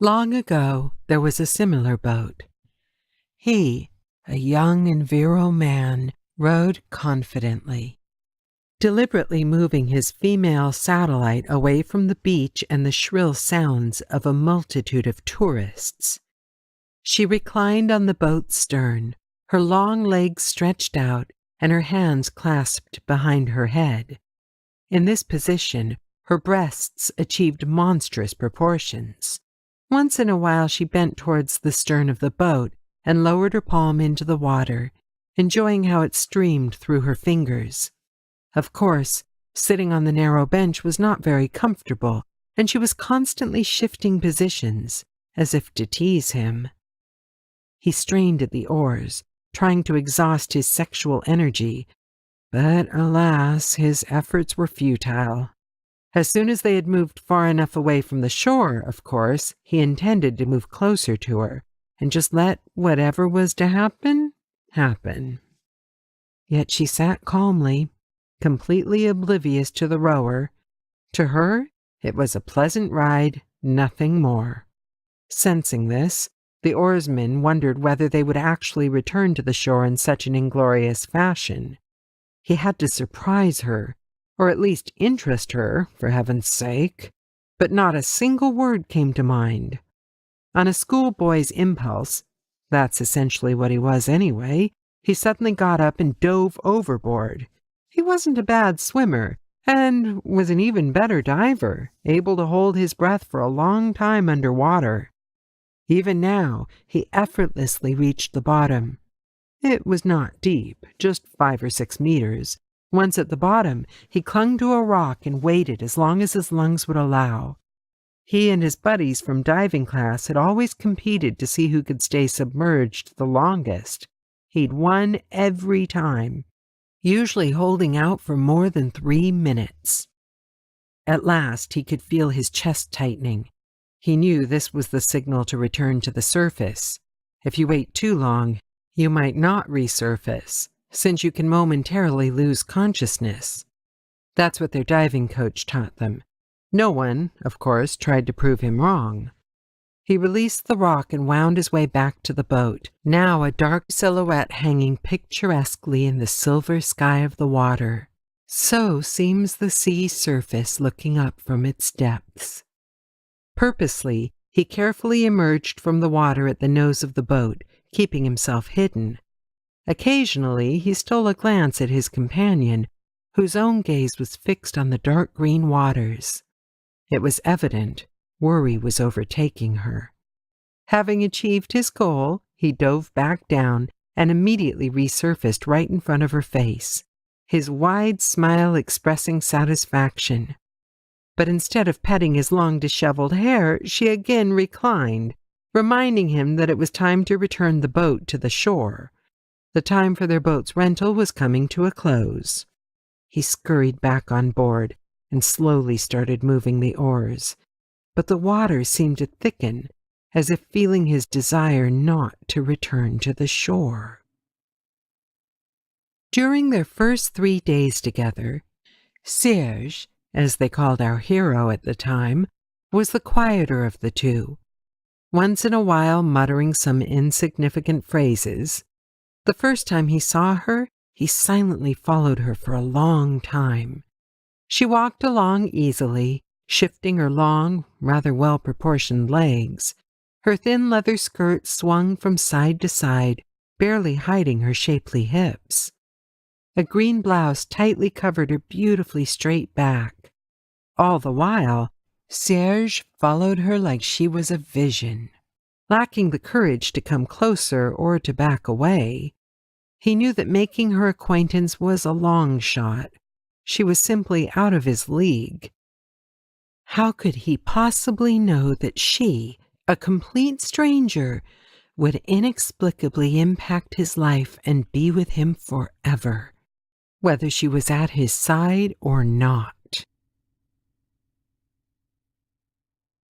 Long ago, there was a similar boat. He, a young and virile man, rowed confidently, deliberately moving his female satellite away from the beach and the shrill sounds of a multitude of tourists. She reclined on the boat's stern, her long legs stretched out and her hands clasped behind her head. In this position, her breasts achieved monstrous proportions. Once in a while she bent towards the stern of the boat and lowered her palm into the water, enjoying how it streamed through her fingers. Of course, sitting on the narrow bench was not very comfortable, and she was constantly shifting positions, as if to tease him. He strained at the oars, trying to exhaust his sexual energy, but alas, his efforts were futile. As soon as they had moved far enough away from the shore, of course, he intended to move closer to her and just let whatever was to happen, happen. Yet she sat calmly, completely oblivious to the rower. To her, it was a pleasant ride, nothing more. Sensing this, the oarsmen wondered whether they would actually return to the shore in such an inglorious fashion. He had to surprise her, or at least interest her, for heaven's sake, but not a single word came to mind. On a schoolboy's impulse, that's essentially what he was anyway, he suddenly got up and dove overboard. He wasn't a bad swimmer, and was an even better diver, able to hold his breath for a long time underwater. Even now, he effortlessly reached the bottom. It was not deep, just 5 or 6 meters. Once at the bottom, he clung to a rock and waited as long as his lungs would allow. He and his buddies from diving class had always competed to see who could stay submerged the longest. He'd won every time, usually holding out for more than 3 minutes. At last, he could feel his chest tightening. He knew this was the signal to return to the surface. If you wait too long, you might not resurface, since you can momentarily lose consciousness. That's what their diving coach taught them. No one, of course, tried to prove him wrong. He released the rock and wound his way back to the boat, now a dark silhouette hanging picturesquely in the silver sky of the water. So seems the sea surface looking up from its depths. Purposely, he carefully emerged from the water at the nose of the boat, keeping himself hidden. Occasionally, he stole a glance at his companion, whose own gaze was fixed on the dark green waters. It was evident worry was overtaking her. Having achieved his goal, he dove back down and immediately resurfaced right in front of her face, his wide smile expressing satisfaction. But instead of petting his long disheveled hair, she again reclined, reminding him that it was time to return the boat to the shore. The time for their boat's rental was coming to a close. He scurried back on board and slowly started moving the oars, but the water seemed to thicken, as if feeling his desire not to return to the shore. During their first 3 days together, Serge, as they called our hero at the time, was the quieter of the two, once in a while muttering some insignificant phrases. The first time he saw her, he silently followed her for a long time. She walked along easily, shifting her long, rather well-proportioned legs. Her thin leather skirt swung from side to side, barely hiding her shapely hips. A green blouse tightly covered her beautifully straight back. All the while, Serge followed her like she was a vision. Lacking the courage to come closer or to back away, he knew that making her acquaintance was a long shot. She was simply out of his league. How could he possibly know that she, a complete stranger, would inexplicably impact his life and be with him forever, whether she was at his side or not?